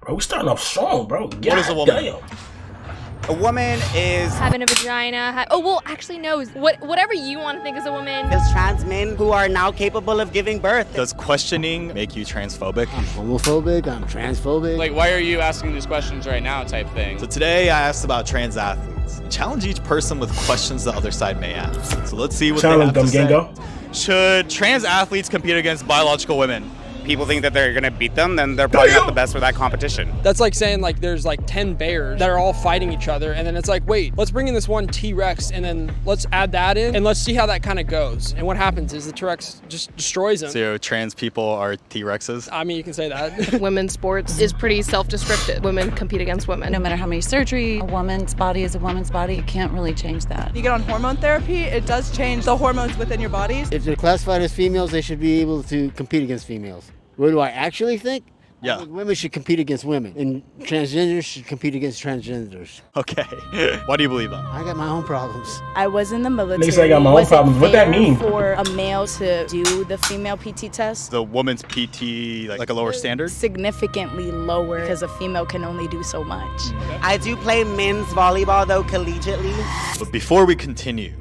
Bro, we starting off strong, bro. What is a woman? Damn. A woman is having a vagina. Oh, well, actually, no. Whatever you want to think is a woman. There's trans men who are now capable of giving birth. Does questioning make you transphobic? I'm homophobic, I'm transphobic. Like, why are you asking these questions right now type thing? So today I asked about trans athletes. Challenge each person with questions the other side may ask. So let's see what they have to say. Should trans athletes compete against biological women? People think that they're gonna beat them, then they're probably not the best for that competition. That's like saying like there's like 10 bears that are all fighting each other, and then it's like, wait, let's bring in this one T-Rex and then let's add that in and let's see how that kind of goes. And what happens is the T-Rex just destroys them. So trans people are T-Rexes? I mean, you can say that. Women's sports is pretty self-descriptive. Women compete against women. No matter how many surgery, a woman's body is a woman's body. You can't really change that. You get on hormone therapy, it does change the hormones within your bodies. If they're classified as females, they should be able to compete against females. What do I actually think? Yeah. I think women should compete against women, and transgenders should compete against transgenders. Okay. Why do you believe that? I got my own problems. I was in the military. Niggas say I got my own problems. What that mean? For a male to do the female PT test. The woman's PT, like a lower standard? Significantly lower, because a female can only do so much. Okay. I do play men's volleyball, though, collegiately. But before we continue,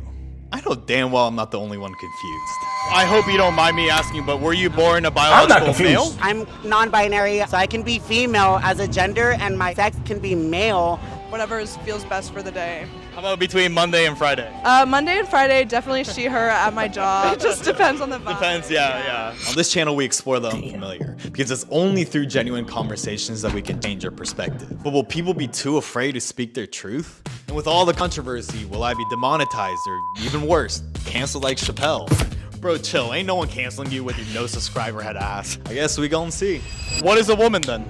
I know damn well I'm not the only one confused. I hope you don't mind me asking, but were you born a biological male? I'm non-binary, so I can be female as a gender, and my sex can be male. Whatever feels best for the day. How about between Monday and Friday? Monday and Friday, definitely she, her at my job. It just depends on the vibe. Depends, yeah. On this channel, we explore the unfamiliar, because it's only through genuine conversations that we can change our perspective. But will people be too afraid to speak their truth? And with all the controversy, will I be demonetized or even worse, canceled like Chappelle? Bro, chill, ain't no one canceling you with your no subscriber head ass. I guess we gon' see. What is a woman then?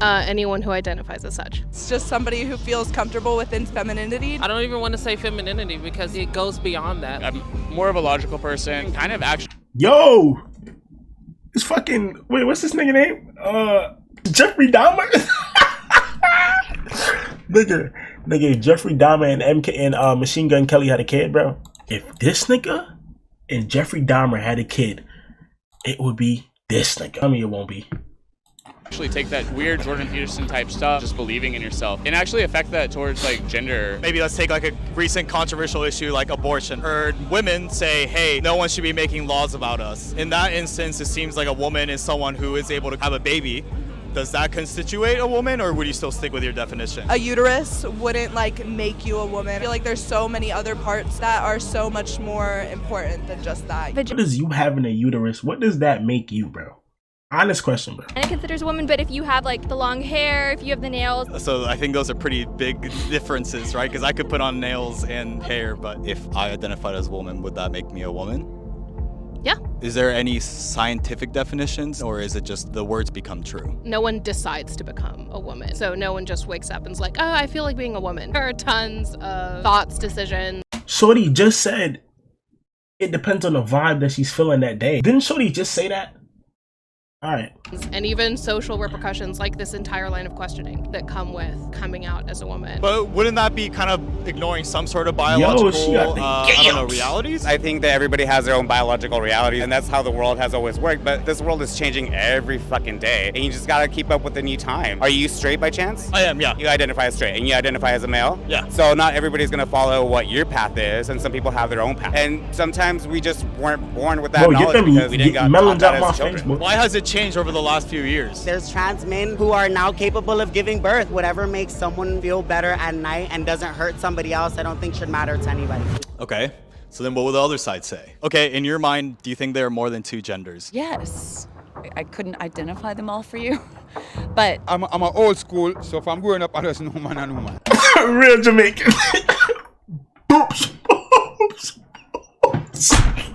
Anyone who identifies as such. It's just somebody who feels comfortable within femininity. I don't even want to say femininity because it goes beyond that. I'm more of a logical person, kind of actually. Yo! It's fucking, wait, what's this nigga name? Jeffrey Dahmer? nigga, Jeffrey Dahmer and MK and Machine Gun Kelly had a kid, bro. If this nigga and Jeffrey Dahmer had a kid, it would be this nigga. I mean, it won't be. Actually take that weird Jordan Peterson type stuff, just believing in yourself, and actually affect that towards like gender. Maybe let's take like a recent controversial issue like abortion. Heard women say, hey, no one should be making laws about us. In that instance, it seems like a woman is someone who is able to have a baby. Does that constitute a woman, or would you still stick with your definition? A uterus wouldn't like make you a woman. I feel like there's so many other parts that are so much more important than just that. What does you having a uterus, what does that make you, bro? Honest question, bro. And it considers a woman, but if you have like the long hair, if you have the nails. So I think those are pretty big differences, right? Because I could put on nails and hair, but if I identified as a woman, would that make me a woman? Yeah. Is there any scientific definitions, or is it just the words become true? No one decides to become a woman. So no one just wakes up and is like, oh, I feel like being a woman. There are tons of thoughts, decisions. Shorty just said it depends on the vibe that she's feeling that day. Didn't Shorty just say that? All right. And even social repercussions like this entire line of questioning that come with coming out as a woman. But wouldn't that be kind of ignoring some sort of biological, I don't know, realities? I think that everybody has their own biological reality, and that's how the world has always worked. But this world is changing every fucking day, and you just gotta keep up with the new time. Are you straight by chance? I am, yeah. You identify as straight, and you identify as a male? Yeah. So not everybody's gonna follow what your path is, and some people have their own path. And sometimes we just weren't born with that knowledge because we didn't get taught that as children. Why has it changed over the last few years? There's trans men who are now capable of giving birth. Whatever makes someone feel better at night and doesn't hurt somebody else, I don't think should matter to anybody. Okay, so then what will the other side say? Okay, in your mind, do you think there are more than two genders? Yes. I couldn't identify them all for you, but I'm an old school, so if I'm growing up, I just know man and woman. Real Jamaican.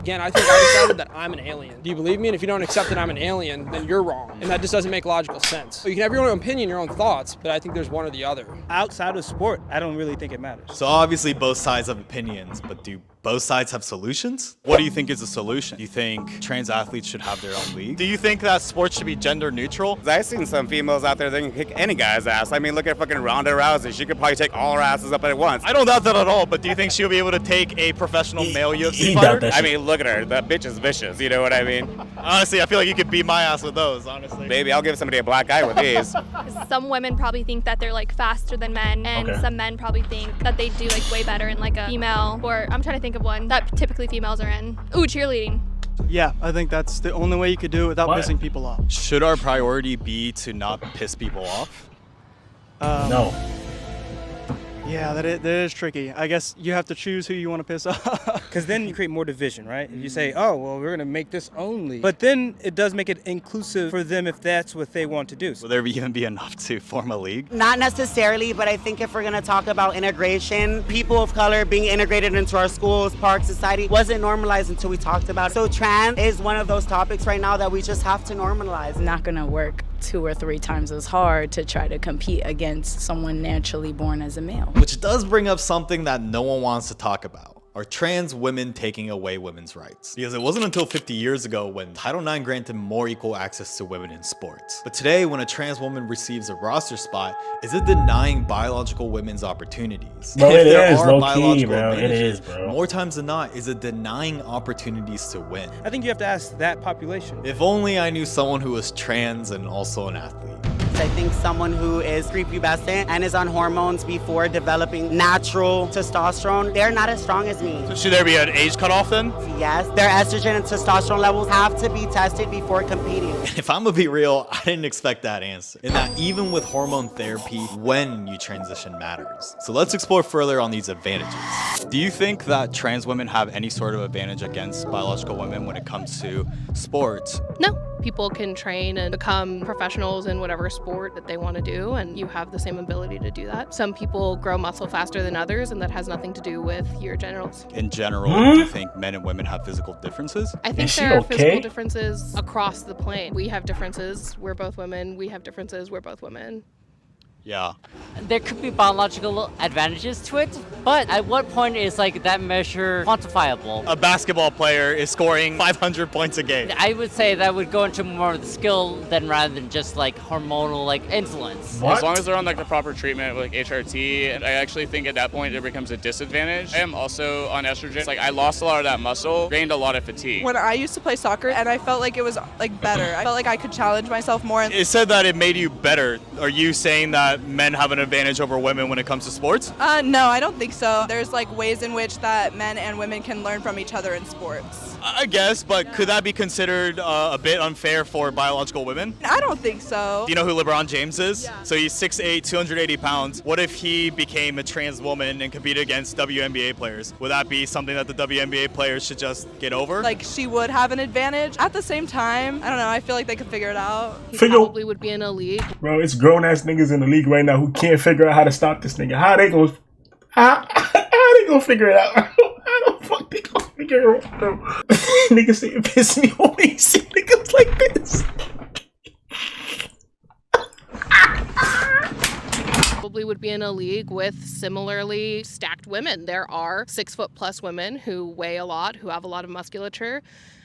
Again, I think I decided that I'm an alien. Do you believe me? And if you don't accept that I'm an alien, then you're wrong. And that just doesn't make logical sense. So you can have your own opinion, your own thoughts, but I think there's one or the other. Outside of sport, I don't really think it matters. So obviously both sides have opinions, but do both sides have solutions? What do you think is the solution? Do you think trans athletes should have their own league? Do you think that sports should be gender neutral? I've seen some females out there that can kick any guy's ass. I mean, look at fucking Ronda Rousey. She could probably take all her asses up at once. I don't doubt that at all, but do you think she'll be able to take a professional male UFC fighter? I mean, look at her. That bitch is vicious. You know what I mean? Honestly, I feel like you could beat my ass with those, honestly. Baby, I'll give somebody a black eye with these. Some women probably think that they're like faster than men, and some men probably think that they do like way better in like a female, or I'm trying to think of one that typically females are in. Ooh, cheerleading. Yeah, I think that's the only way you could do it without pissing people off. Should our priority be to not piss people off? No. Yeah, that is tricky. I guess you have to choose who you want to piss off. Because then you create more division, right? You say, oh, well, we're going to make this only. But then it does make it inclusive for them if that's what they want to do. Will there even be enough to form a league? Not necessarily, but I think if we're gonna talk about integration, people of color being integrated into our schools, parks, society wasn't normalized until we talked about it. So trans is one of those topics right now that we just have to normalize. Not gonna work 2 or 3 times as hard to try to compete against someone naturally born as a male. Which does bring up something that no one wants to talk about. Are trans women taking away women's rights? Because it wasn't until 50 years ago when Title IX granted more equal access to women in sports. But today, when a trans woman receives a roster spot, is it denying biological women's opportunities? Bro, And if it there is, are low-key, biological bro. It advantages, is, bro. more times than not, is it denying opportunities to win? I think you have to ask that population. If only I knew someone who was trans and also an athlete. I think someone who is prepubescent and is on hormones before developing natural testosterone, they're not as strong as me. So should there be an age cutoff then? Yes, their estrogen and testosterone levels have to be tested before competing. If I'm gonna be real, I didn't expect that answer. And that even with hormone therapy, when you transition matters. So let's explore further on these advantages. Do you think that trans women have any sort of advantage against biological women when it comes to sports? No. People can train and become professionals in whatever sport that they want to do, and you have the same ability to do that. Some people grow muscle faster than others, and that has nothing to do with your genitals. In general, do you think men and women have physical differences? I think there are physical differences across the plane. We have differences, we're both women. We have differences, we're both women. Yeah. There could be biological advantages to it, but at what point is like that measure quantifiable? A basketball player is scoring 500 points a game. I would say that would go into more of the skill than rather than just like hormonal like influence. As long as they're on like the proper treatment with like HRT, I actually think at that point it becomes a disadvantage. I am also on estrogen. Like I lost a lot of that muscle, gained a lot of fatigue. When I used to play soccer and I felt like it was like better. I felt like I could challenge myself more. It said that it made you better. Are you saying that men have an advantage over women when it comes to sports? No, I don't think so. There's like ways in which that men and women can learn from each other in sports. I guess, but could that be considered a bit unfair for biological women? I don't think so. Do you know who LeBron James is? Yeah. So he's 6'8", 280 pounds. What if he became a trans woman and competed against WNBA players? Would that be something that the WNBA players should just get over? Like she would have an advantage. At the same time, I don't know, I feel like they could figure it out. He probably would be in a league. Bro, it's grown ass niggas in the league right now who can't figure out how to stop this nigga. How they gonna figure it out? How the fuck they gonna figure it out, bro? Niggas say it piss me off when you see niggas like this. Probably would be in a league with similarly stacked women. There are 6'+ women who weigh a lot, who have a lot of musculature.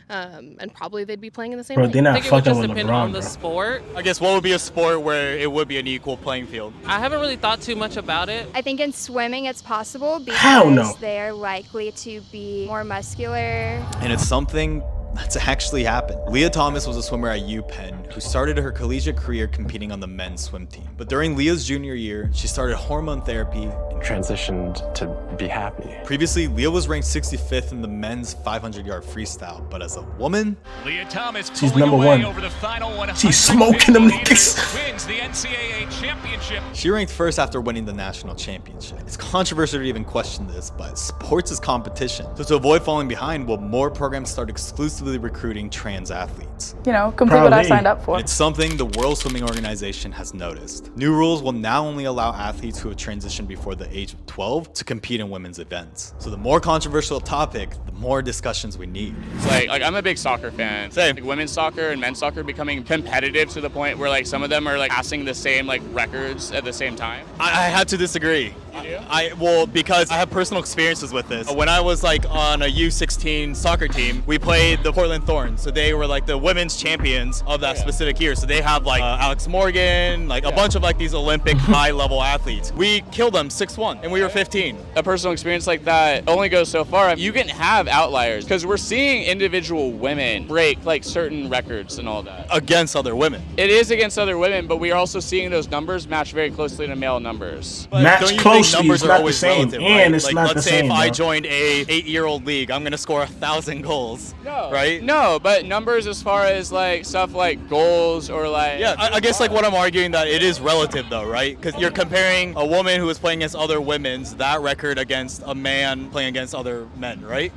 And probably they'd be playing in the same Bro, league. they're not I think it would fucking just with depend LeBron, on the bro. sport. I guess what would be a sport where it would be an equal playing field? I haven't really thought too much about it. I think in swimming it's possible Hell no. because they're likely to be more muscular. And it's something that's actually happened. Leah Thomas was a swimmer at UPenn who started her collegiate career competing on the men's swim team. But during Leah's junior year, she started hormone therapy and transitioned to be happy. Previously, Leah was ranked 65th in the men's 500-yard freestyle, but as a woman, Leah Thomas she's number one. over the final 100 She's smoking them niggas. wins the NCAA championship. she ranked first after winning the national championship. It's controversial to even question this, but sports is competition. So to avoid falling behind, will more programs start exclusively recruiting trans athletes? You know, complete what I signed up for. And it's something the World Swimming Organization has noticed. New rules will now only allow athletes who have transitioned before the age of 12 to compete in women's events. So the more controversial topic, the more discussions we need. It's like I'm a big soccer fan. Same. Like women's soccer and men's soccer becoming competitive to the point where like some of them are like passing the same like records at the same time. I had to disagree. You do? Well, because I have personal experiences with this. When I was like on a U16 soccer team, we played the Portland Thorns. So they were like the women's champions of that specific year. So they have like Alex Morgan, like a bunch of like these Olympic high level athletes. We killed them 6-1 and we were 15. A personal experience like that only goes so far. You can have outliers because we're seeing individual women break like certain records and all that. Against other women. It is against other women, but we are also seeing those numbers match very closely to male numbers. Match closely, numbers it's are not the always same, relative, and right? it's like, not the let's same. say if I bro. joined a 8-year-old league, I'm gonna score 1,000 goals. No. Right? No, but numbers as far as like stuff like goals or like. Yeah, I guess like what I'm arguing that it is relative though, right? Because you're comparing a woman who is playing against other women's that record against a man playing against other men, right?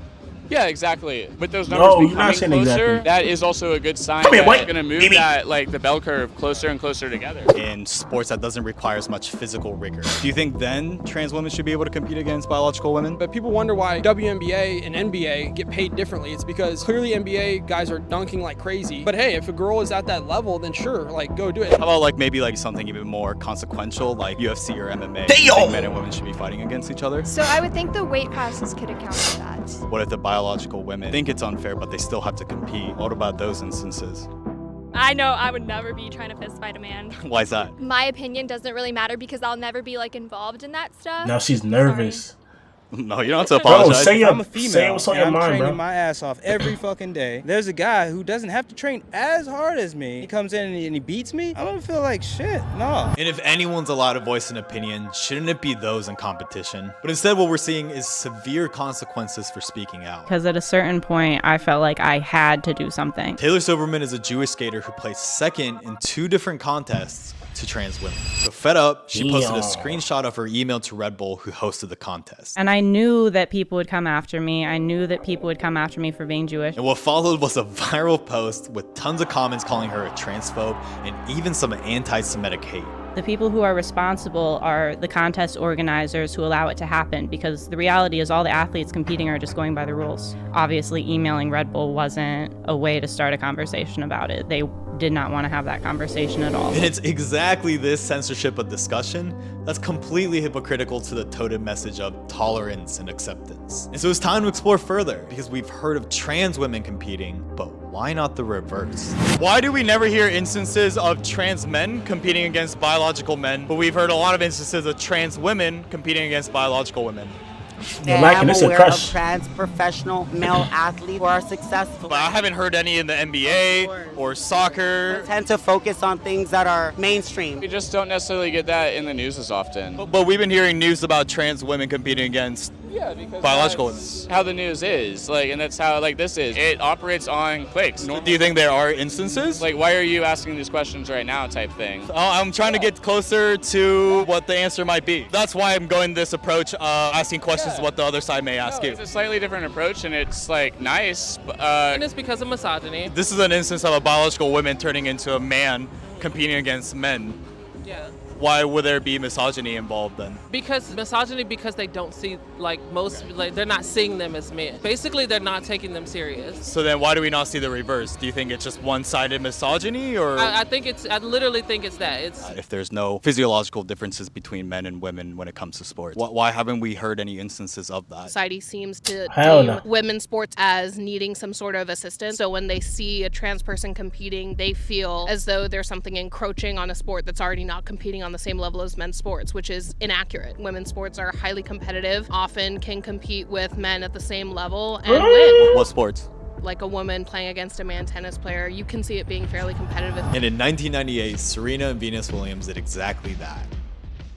Yeah, exactly. With those numbers becoming closer, exactly. that is also a good sign Come here, that boy. it's going to move Baby. that like the bell curve closer and closer together. In sports that doesn't require as much physical rigor. Do you think then trans women should be able to compete against biological women? But people wonder why WNBA and NBA get paid differently. It's because clearly NBA guys are dunking like crazy. But hey, if a girl is at that level, then sure, like go do it. How about like maybe like something even more consequential, like UFC or MMA? Do you think men and women should be fighting against each other? So I would think the weight classes could account for that. What if the biological women think it's unfair, but they still have to compete? What about those instances? I know I would never be trying to fist fight a man. Why is that? My opinion doesn't really matter because I'll never be like involved in that stuff. Now she's nervous. No, you don't have to apologize. Say I'm a female. say what's on and your I'm mind, training bro. my ass off every fucking day. There's a guy who doesn't have to train as hard as me. He comes in and he beats me. I'm gonna feel like shit. No. And if anyone's allowed to voice an opinion, shouldn't it be those in competition? But instead what we're seeing is severe consequences for speaking out. Because at a certain point, I felt like I had to do something. Taylor Silverman is a Jewish skater who placed second in 2 different contests to trans women. So fed up, she posted a screenshot of her email to Red Bull, who hosted the contest. And I knew that people would come after me. I knew that people would come after me for being Jewish. And what followed was a viral post with tons of comments calling her a transphobe and even some anti-Semitic hate. The people who are responsible are the contest organizers who allow it to happen, because the reality is all the athletes competing are just going by the rules. Obviously, emailing Red Bull wasn't a way to start a conversation about it. They did not want to have that conversation at all. And it's exactly this censorship of discussion that's completely hypocritical to the toted message of tolerance and acceptance. And so it's time to explore further, because we've heard of trans women competing, but why not the reverse? Why do we never hear instances of trans men competing against biological men, but we've heard a lot of instances of trans women competing against biological women? You're lacking this a aware of crush. trans professional male athletes who are successful. But I haven't heard any in the NBA or soccer. They tend to focus on things that are mainstream. We just don't necessarily get that in the news as often. But we've been hearing news about trans women competing against biological women. That's how the news is, like, and that's how like this is. It operates on clicks. Do you think there are instances? Like, why are you asking these questions right now, type thing? I'm trying to get closer to what the answer might be. That's why I'm going this approach, asking questions what the other side may ask you. It's a slightly different approach, and it's like nice. And it's because of misogyny. This is an instance of a biological woman turning into a man competing against men. Yeah. Why would there be misogyny involved then? Because misogyny, because they don't see, like most, like they're not seeing them as men. Basically, they're not taking them serious. So then why do we not see the reverse? Do you think it's just one-sided misogyny, or? I literally think it's that. If there's no physiological differences between men and women when it comes to sports, why haven't we heard any instances of that? Society seems to Hell deem no. women's sports as needing some sort of assistance. So when they see a trans person competing, they feel as though there's something encroaching on a sport that's already not competing on the same level as men's sports, which is inaccurate. Women's sports are highly competitive, often can compete with men at the same level and win. What sports? Like a woman playing against a man tennis player, you can see it being fairly competitive. And in 1998, Serena and Venus Williams did exactly that.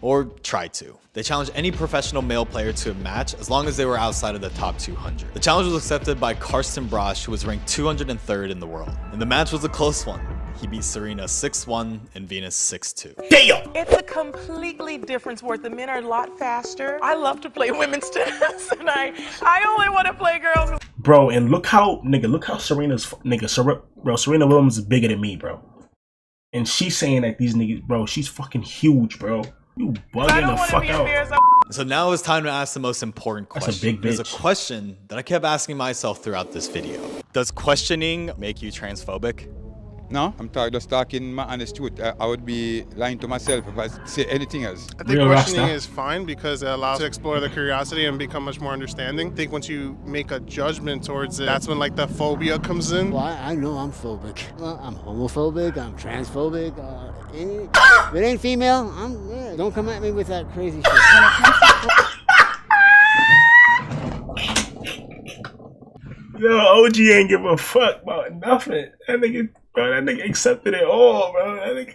Or tried to. They challenged any professional male player to a match as long as they were outside of the top 200. The challenge was accepted by Karsten Brosch, who was ranked 203rd in the world. And the match was a close one. He beat Serena 6-1 and Venus 6-2. Damn! It's a completely different sport. The men are a lot faster. I love to play women's tennis, and I only want to play girls. Bro, and look how Serena's Serena Williams is bigger than me, bro. And she's saying that these niggas, bro, she's fucking huge, bro. You bugging the fuck out. So now it's time to ask the most important question. That's a big bitch. There's a question that I kept asking myself throughout this video. Does questioning make you transphobic? No, I'm just talking my honest truth. I would be lying to myself if I say anything else. I think questioning is fine because it allows to explore the curiosity and become much more understanding. I think once you make a judgment towards it, that's when like the phobia comes in. Well, I know I'm phobic. Well, I'm homophobic, I'm transphobic. If it ain't female, don't come at me with that crazy shit. Yo, OG ain't give a fuck about nothing. That nigga accepted it all, bro.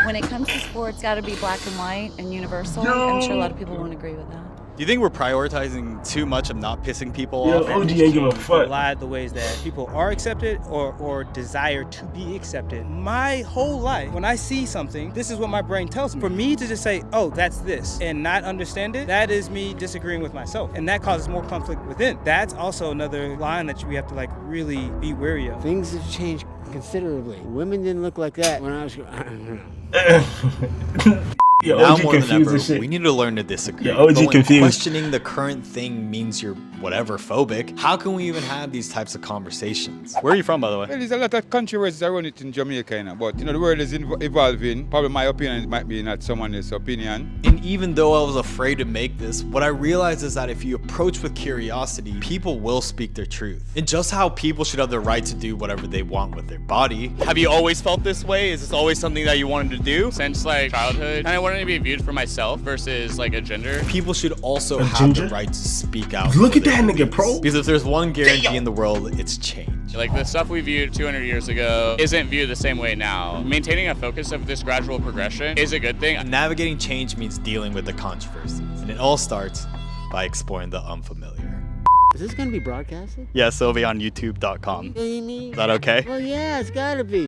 When it comes to sports, gotta be black and white and universal. I'm sure a lot of people won't agree with that. Do you think we're prioritizing too much of not pissing people Yo, off? OG ain't give a fuck. A lot of the ways that people are accepted or desire to be accepted. My whole life, when I see something, this is what my brain tells me. For me to just say, oh, that's this, and not understand it, that is me disagreeing with myself. And that causes more conflict within. That's also another line that we have to like really be wary of. Things have changed considerably. Women didn't look like that when I was... Yo, now OG more than confused ever, as shit. we need to learn to disagree. Yeah, OG but when confused. questioning the current thing means you're whatever phobic, how can we even have these types of conversations? Where are you from, by the way? Well, there's a lot of controversies around it in Jamaica, but the world is evolving. Probably my opinion might be not someone else's opinion. And even though I was afraid to make this, what I realized is that if you approach with curiosity, people will speak their truth. And just how people should have the right to do whatever they want with their body. Have you always felt this way? Is this always something that you wanted to do? Since like childhood, and I wanted to be viewed for myself versus like a gender. People should also A have ginger? the right to speak out. Look for at their that nigga, beliefs. bro. Because if there's one guarantee in the world, it's change. Like the stuff we viewed 200 years ago isn't viewed the same way now. Maintaining a focus of this gradual progression is a good thing. Navigating change means dealing with the controversies. And it all starts by exploring the unfamiliar. Is this gonna be broadcasted? Yeah, so it'll be on youtube.com. Is that okay? Well, yeah, it's gotta be.